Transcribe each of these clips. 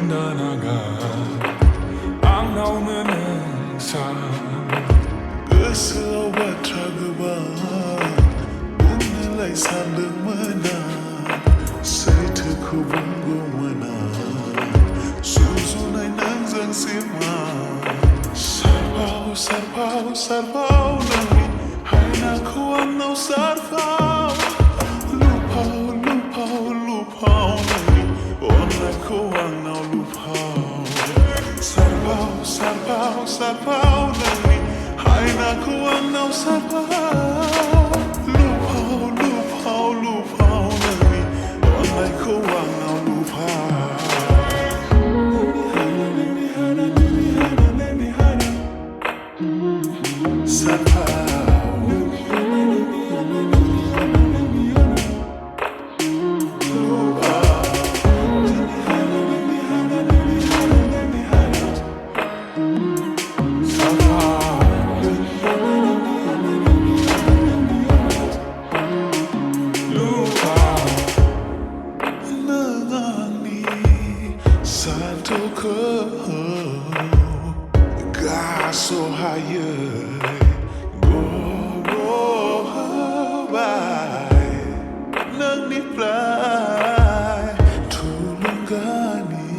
나가 안 나오는 행사 Gosoa batragba Bunilai sandung mana Saita ku bungo mana Suzunai nangzang sima Sarpau, sarpau, sarpau nangi Haina ku anau sarpau Luphao, luphao, luphao nangi Onai ku anau luphao Sarpau, sarpau, sarpau nangi Haina ku anau sarpau Luphao, luphao, luphao nangi Onai ku anau luphao Satu kau gaso haya go by nang ni fly tulungani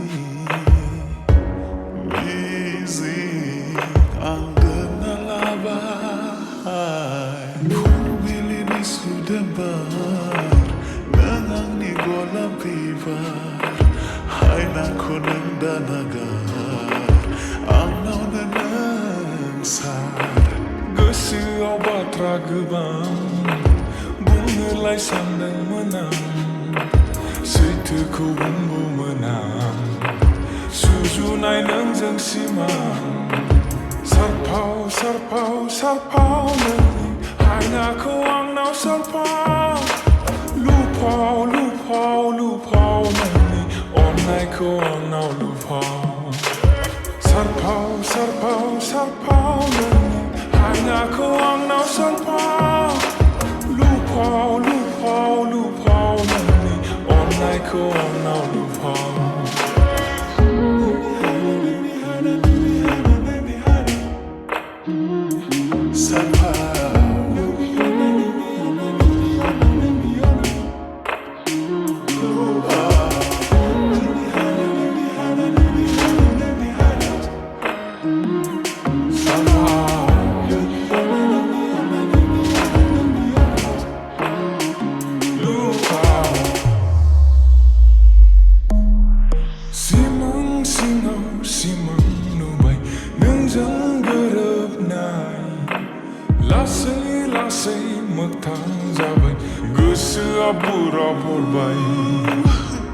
easy angana labai bili ni sudembar nang ni golam pivar Haina kunang danagar Amnau nanang sar Gosoa batragba Bunilai sandung menang Saitu bungo menang Suzunai nangzang simang Sarpau, sarpau, sarpau nangi Haina ku angnau sarpau Luphao, luphao, luphao nangi Onai ku angnau luphao Sarpau, sarpau, sarpau nangi Haina ku angnau sarpau Luphao, luphao, luphao nangi Onai ku angnau luphao Simang nubai nungzang goropnai Lasai lasai moktang jabai Gosoa bura bolbai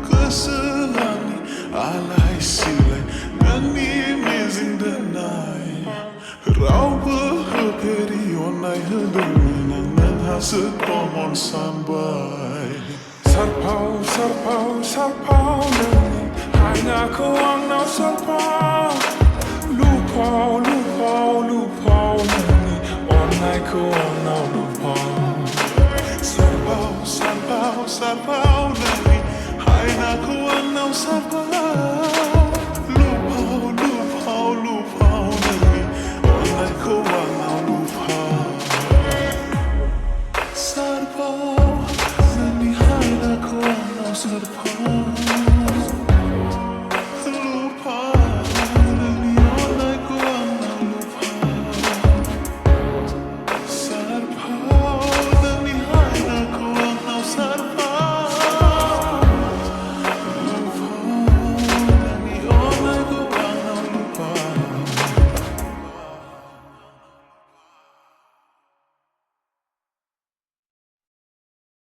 Gosoani alai silai Nani amazing danai Rauba haperi onai hadana Nang hasut pomon sambai Sarpau, sarpau, sarpau nangi Haina ku angnau sarpau Luphao, luphao, luphao nangi Onai ku angnau luphao Sarpau, sarpau, sarpau nangi Haina ku anau sarpau